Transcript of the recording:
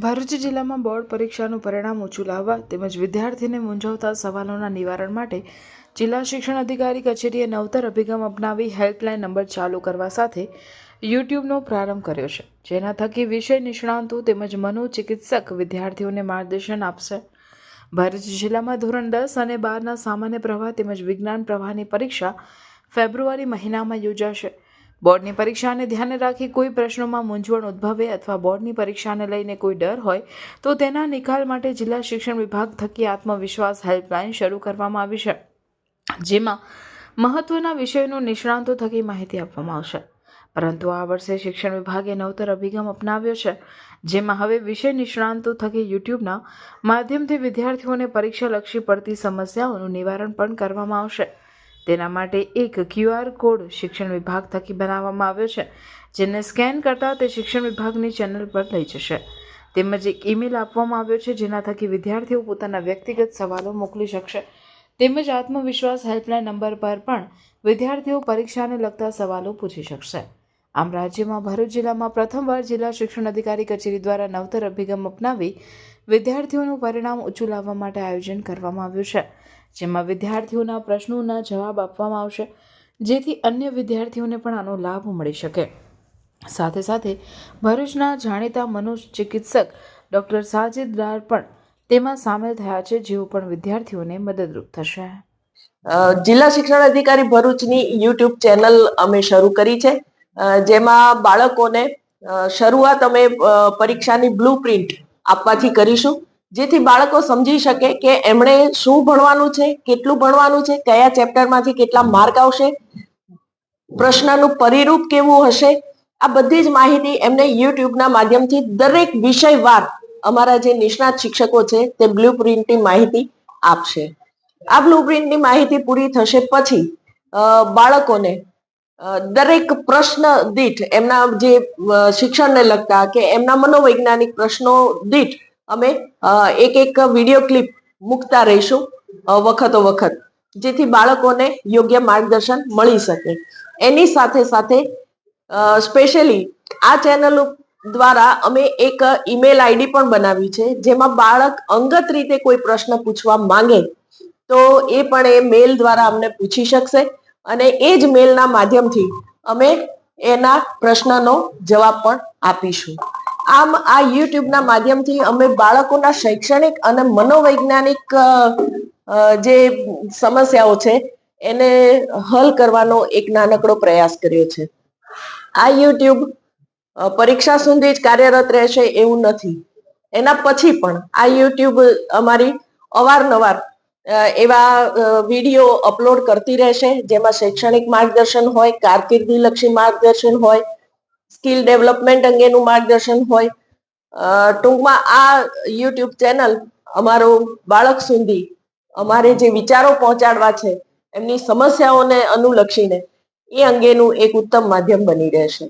ભરૂચ જિલ્લામાં બોર્ડ પરીક્ષાનું પરિણામ ઊંચું લાવવા તેમજ વિદ્યાર્થીને મૂંઝવતા સવાલોના નિવારણ માટે જિલ્લા શિક્ષણ અધિકારી કચેરીએ નવતર અભિગમ અપનાવી હેલ્પલાઇન નંબર ચાલુ કરવા સાથે યુટ્યુબનો પ્રારંભ કર્યો છે, જેના થકી વિષય નિષ્ણાતો તેમજ મનોચિકિત્સક વિદ્યાર્થીઓને માર્ગદર્શન આપશે। ભરૂચ જિલ્લામાં ધોરણ 10 અને 12ના સામાન્ય પ્રવાહ તેમજ વિજ્ઞાન પ્રવાહની પરીક્ષા ફેબ્રુઆરી મહિનામાં યોજાશે। બોર્ડની પરીક્ષાને ધ્યાને રાખી કોઈ પ્રશ્નોમાં મૂંઝવણ ઉદ્ભવે અથવા બોર્ડની પરીક્ષાને લઈને કોઈ ડર હોય તો તેના નિકાલ માટે જિલ્લા શિક્ષણ વિભાગ થકી આત્મવિશ્વાસ હેલ્પલાઇન શરૂ કરવામાં આવી છે, જેમાં મહત્વના વિષયોનું નિષ્ણાતો થકી માહિતી આપવામાં આવશે। પરંતુ આ વર્ષે શિક્ષણ વિભાગે નવતર અભિગમ અપનાવ્યો છે, જેમાં હવે વિષય નિષ્ણાતો થકી યુટ્યુબના માધ્યમથી વિદ્યાર્થીઓને પરીક્ષાલક્ષી પડતી સમસ્યાઓનું નિવારણ પણ કરવામાં આવશે। તેના માટે એક QR કોડ શિક્ષણ વિભાગ થકી બનાવવામાં આવ્યો છે, જેને સ્કેન કરતા તે શિક્ષણ વિભાગની ચેનલ પર લઈ જશે। તેમજ એક ઈમેલ આપવામાં આવ્યો છે, જેના થકી વિદ્યાર્થીઓ પોતાના વ્યક્તિગત સવાલો મોકલી શકશે। તેમજ આત્મવિશ્વાસ હેલ્પલાઇન નંબર પર પણ વિદ્યાર્થીઓ પરીક્ષાને લગતા સવાલો પૂછી શકશે। આમ રાજ્યમાં ભરૂચ જિલ્લામાં પ્રથમવાર જિલ્લા શિક્ષણ અધિકારી કચેરી દ્વારા નવતર અભિગમ અપનાવી વિદ્યાર્થીઓનું પરિણામ ઊંચું લાવવા માટે આયોજન કરવામાં આવ્યું છે, જેમાં વિદ્યાર્થીઓના પ્રશ્નોના જવાબ આપવામાં આવશે, જેથી અન્ય વિદ્યાર્થીઓને પણ આનો લાભ મળી શકે। સાથે સાથે ભરૂચના જાણીતા મનોચિકિત્સક ડૉક્ટર સાજિદ ડાર પણ તેમાં સામેલ થયા છે, જેઓ પણ વિદ્યાર્થીઓને મદદરૂપ થશે। જિલ્લા શિક્ષણ અધિકારી ભરૂચની યુટ્યુબ ચેનલ અમે શરૂ કરી છે, જેમાં બાળકોને શરૂઆત અમે પરીક્ષાની બ્લુપ્રિન્ટ આપવાથી કરીશું, જેથી બાળકો સમજી શકે કે એમણે શું ભણવાનું છે, કેટલું ભણવાનું છે, કયા ચેપ્ટરમાંથી કેટલા માર્ક આવશે, પ્રશ્નનું પરિરૂપ કેવું હશે, આ બધી જ માહિતી એમને યુટ્યુબના માધ્યમથી દરેક વિષયવાર અમારા જે નિષ્ણાત શિક્ષકો છે તે બ્લુપ્રિન્ટની માહિતી આપશે। આ બ્લુપ્રિન્ટની માહિતી પૂરી થશે પછી બાળકોને દરેક પ્રશ્ન દીઠ એમના જે શિક્ષણને લગતા કે એમના મનોવૈજ્ઞાનિક પ્રશ્નો દીઠ અમે એક વિડીયો ક્લિપ મૂકતા રહીશું વખતો વખત, જેથી બાળકોને યોગ્ય માર્ગદર્શન મળી શકે। એની સાથે સાથે સ્પેશિયલી આ ચેનલ દ્વારા અમે એક ઈમેલ આઈડી પણ બનાવી છે, જેમાં બાળક અંગત રીતે કોઈ પ્રશ્ન પૂછવા માંગે તો એ પણ એ મેલ દ્વારા અમને પૂછી શકશે અને એ જ મેલના માધ્યમથી અમે એના પ્રશ્નનો જવાબ પણ આપીશું। આમ આ યુટ્યુબના માધ્યમથી અમે બાળકોના શૈક્ષણિક અને મનોવૈજ્ઞાનિક જે સમસ્યાઓ છે એને હલ કરવાનો એક નાનકડો પ્રયાસ કર્યો છે। આ યુટ્યુબ પરીક્ષા સુધી જ કાર્યરત રહેશે એવું નથી, એના પછી પણ આ યુટ્યુબ અમારી અવારનવાર એવા વિડીયો અપલોડ કરતી રહેશે, જેમાં શૈક્ષણિક માર્ગદર્શન હોય, કારકિર્દીલક્ષી માર્ગદર્શન હોય, સ્કિલ ડેવલપમેન્ટ અંગેનું માર્ગદર્શન હોય। ટૂંકમાં આ યુટ્યુબ ચેનલ અમારો બાળક સુધી અમારે જે વિચારો પહોંચાડવા છે, એમની સમસ્યાઓને અનુલક્ષીને એ અંગેનું એક ઉત્તમ માધ્યમ બની રહેશે।